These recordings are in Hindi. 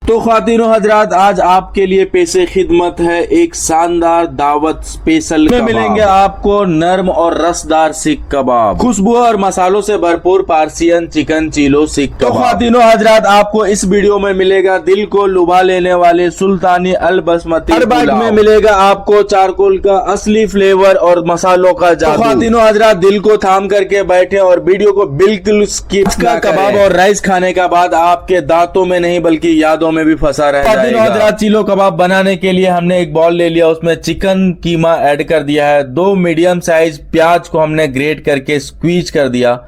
तो ख्वातीनो हजरात, आज आपके लिए पेशे खिदमत है एक शानदार दावत स्पेशल में मिलेंगे आपको नर्म और रसदार सीख कबाब, खुशबू और मसालों से भरपूर पार्सियन चिकन चिलो सीख कबाब। तो ख्वातीनो हजरात, आपको इस वीडियो में मिलेगा दिल को लुभा लेने वाले सुल्तानी अल बसमती। हर बाइट में मिलेगा आपको चारकोल का असली फ्लेवर और मसालों का जादू। तो ख्वातीनो हजरात, दिल को थाम करके बैठे और वीडियो को बिल्कुल स्किप ना करें। कबाब और राइस खाने का बाद आपके दांतों में नहीं बल्कि यादों में भी फंसा रह जाएगा। चिलो कबाब बनाने के लिए हमने एक बॉल ले लिया, उसमें चिकन कीमा ऐड कर दिया है, 2 मीडियम साइज प्याज को हमने ग्रेट करके स्क्वीज कर दिया।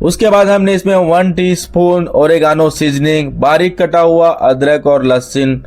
उसके बाद हमने इसमें 1 टीस्पून ओरेगानो सीजनिंग, बारीक कटा हुआ अदरक और लहसुन,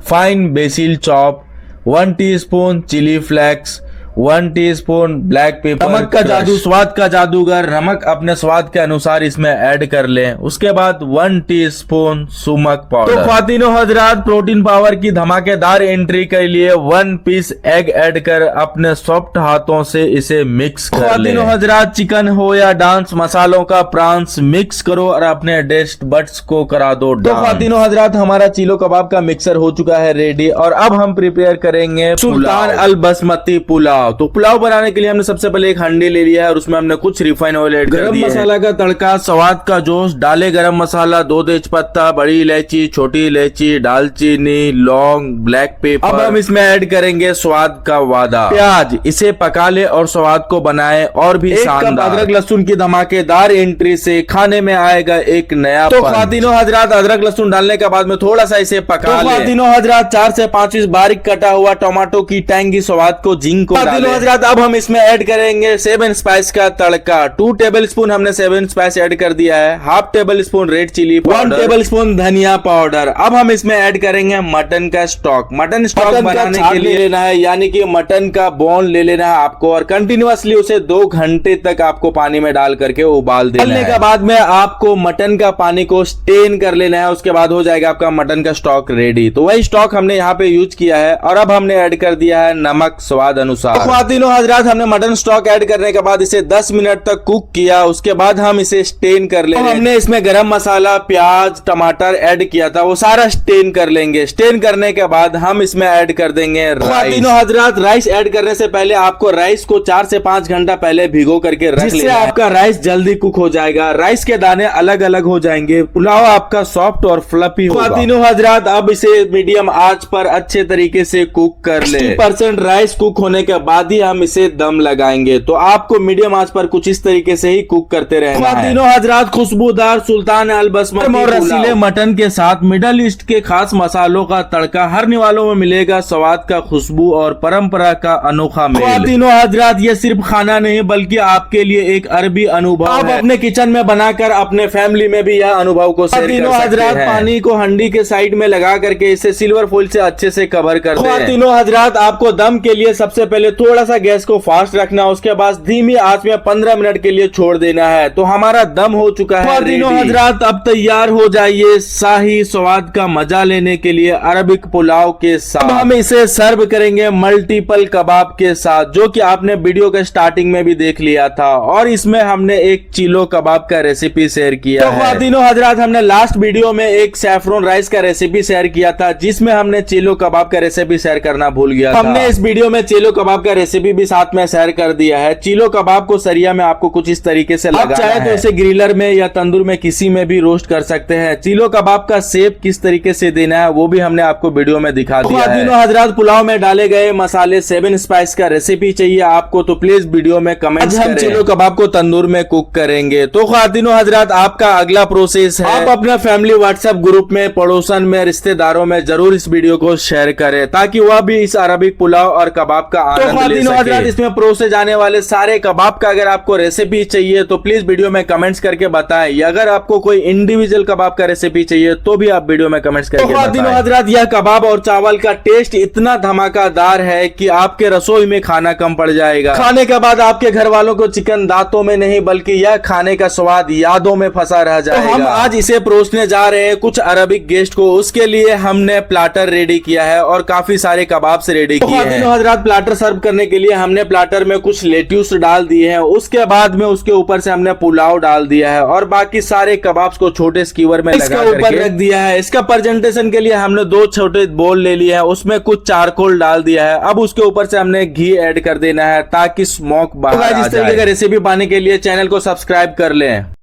fine basil chop, 1 teaspoon chilli flakes, 1 teaspoon black pepper. नमक का जादू, स्वाद का जादूगर, नमक अपने स्वाद के अनुसार इसमें ऐड कर लें। उसके बाद 1 टीस्पून सुमक पाउडर। तो ख्वातीनो हजरात, प्रोटीन पावर की धमाकेदार एंट्री के लिए 1 पीस एग ऐड कर अपने सॉफ्ट हाथों से इसे मिक्स कर लें। ख्वातीनो हजरात, चिकन हो या डांस, मसालों का प्रांस मिक्स करो और अपने टेस्ट बड्स को करा दो। तो ख्वातीनो हजरात, हमारा चिलो कबाब का मिक्सर हो चुका है रेडी और अब हम प्रिपेयर करेंगे सुल्तान अल बसमती पुलाव। तो पुलाव बनाने के लिए हमने सबसे पहले एक हांडी ले लिया है और उसमें हमने कुछ रिफाइन ऑयल ऐड कर दिया है। गरम मसाला का तड़का, स्वाद का जोश, डाले गरम मसाला, 2 तेज पत्ता, बड़ी इलायची, छोटी इलायची, दालचीनी, लौंग, ब्लैक पेपर। अब हम इसमें ऐड करेंगे स्वाद का वादा प्याज, इसे पका ले और स्वाद को बनाए और भी शानदार। अदरक लहसुन की धमाकेदार एंट्री से खाने में आएगा एक नया। तो ख्वातीनो हजरात, अदरक लहसुन डालने के बाद में थोड़ा सा इसे पका ले। ख्वातीनो हजरात, 4 से 5 पीस बारीक कटा हुआ टमाटो की टैंगी स्वाद को जिंक को हजरात, अब हम इसमें ऐड करेंगे 7 स्पाइस का तड़का। 2 टेबलस्पून हमने 7 स्पाइस ऐड कर दिया है, ½ tablespoon red chilli powder, 1 tablespoon धनिया पाउडर। अब हम इसमें ऐड करेंगे मटन का स्टॉक। मटन स्टॉक बनाने के लिए लेना है, यानी कि मटन का बोन ले लेना है आपको और कंटिन्यूअसली उसे 2 घंटे तक आपको पानी में डाल करके उबाल देना है। के बाद में आपको मटन का पानी को स्टेन कर लेना है, उसके बाद हो जाएगा आपका मटन का स्टॉक रेडी। तो वही स्टॉक हमने यहाँ पे यूज किया है और अब हमने ऐड कर दिया है नमक स्वाद अनुसार। ख्वातीनो हजरात, हमने मटन स्टॉक ऐड करने के बाद इसे 10 मिनट तक कुक किया, उसके बाद हम इसे स्टेन कर लेंगे। हमने इसमें गरम मसाला, प्याज, टमाटर ऐड किया था, वो सारा स्टेन कर लेंगे। स्टेन करने के बाद हम इसमें ऐड कर देंगे ख्वातीनो हजरात, राइस ऐड करने से पहले आपको राइस को 4 से 5 घंटा पहले भिगो करके रख लेना, जिससे आपका राइस जल्दी कुक हो जाएगा, राइस के दाने अलग अलग हो जाएंगे, पुलाव आपका सॉफ्ट और फ्लफी होगा। ख्वातीनो हजरात, अब इसे मीडियम आंच पर अच्छे तरीके से कुक कर ले। 60% राइस कुक होने के बाद ही हम इसे दम लगाएंगे, तो आपको मीडियम आंच पर कुछ इस तरीके से ही कुक करते रहना है। ख्वातीनो हजरात, खुशबूदार सुल्तान अल बसमती और रसीले मटन के साथ मिडल ईस्ट के खास मसालों का तड़का हर निवालों में मिलेगा, स्वाद का खुशबू और परंपरा का अनोखा मेल। ख्वातीनो हजरात, ये सिर्फ खाना नहीं बल्कि आपके लिए एक अरबी अनुभव है। आप अपने किचन में बनाकर अपने फैमिली में भी यह अनुभव को शेयर कर सकते हैं। हजरात, पानी को हंडी के साइड में लगा करके इसे सिल्वर फॉइल से अच्छे से कवर कर दें। ख्वातीनो हजरात, आपको दम के लिए सबसे पहले थोड़ा सा गैस को फास्ट रखना, उसके बाद धीमी आंच में 15 मिनट के लिए छोड़ देना है। तो हमारा दम हो चुका है ख्वातीनो हजरात, अब तैयार हो जाइए शाही स्वाद का मजा लेने के लिए अरबिक पुलाव के साथ। हम इसे सर्व करेंगे मल्टीपल कबाब के साथ, जो कि आपने वीडियो के स्टार्टिंग में भी देख लिया था, और इसमें हमने एक चिलो कबाब का रेसिपी शेयर किया है। ख्वातीनो हजरात, हमने लास्ट वीडियो में एक सैफरन राइस का रेसिपी शेयर किया था, जिसमें हमने चिलो कबाब का रेसिपी शेयर करना भूल गया था। हमने इस वीडियो में चिलो कबाब का रेसिपी भी साथ में शेयर कर दिया है। चिलो कबाब को सरिया में आपको कुछ इस तरीके से लगाना है, चाहे तो इसे ग्रिलर में या तंदूर में किसी में भी रोस्ट कर सकते हैं। चिलो कबाब का शेप किस तरीके से देना है वो भी हमने आपको वीडियो में दिखा दिया है। ख्वातीनो हजरात, पुलाव में डाले गए मसाले 7 स्पाइस का रेसिपी चाहिए आपको तो प्लीज वीडियो में कमेंट करें। हम चिलो कबाब को तंदूर में कुक करेंगे। तो ख्वातीनो हजरात, आपका अगला प्रोसेस है, आप अपना फैमिली व्हाट्सएप ग्रुप में, पड़ोसन में, रिश्तेदारों में जरूर इस वीडियो को शेयर करें, ताकि वह भी इस अरबिक पुलाव और कबाब का आनंद ले सके। इसमें प्रोसेस जाने वाले सारे कबाब का अगर आपको रेसिपी चाहिए तो प्लीज वीडियो में कमेंट्स करके बताएं। अगर आपको कोई इंडिविजुअल कबाब का रेसिपी चाहिए तो भी आप वीडियो में कमेंट्स करके बताएं। हजरात, यह कबाब और चावल का टेस्ट इतना धमाकेदार है कि आपके रसोई में खाना कम पड़ जाएगा। खाने के बाद आपके घर वालों को चिकन दांतों में नहीं बल्कि यह खाने का स्वाद यादों में फंसा रह जाएगा। तो हम आज इसे परोसने जा रहे हैं कुछ अरबिक गेस्ट को, उसके लिए हमने प्लाटर रेडी किया है और काफी सारे कबाब से रेडी किए हैं। हजरात, प्लाटर सर्व करने के लिए हमने प्लाटर में कुछ लेट्यूस डाल दिए हैं। उसके बाद में उसके ऊपर से हमने पुलाव डाल दिया है और बाकी सारे कबाब्स को छोटे स्कीवर में लगा ऊपर रख दिया है। इसका प्रेजेंटेशन के लिए हमने 2 छोटे बोल ले लिए हैं, उसमें कुछ चारकोल डाल दिया है। अब उसके ऊपर से हमने घी ऐड कर देना है ताकि स्मोक बाहर आ जाए। इस तरीके का रेसिपी पाने के लिए चैनल को सब्सक्राइब कर लें।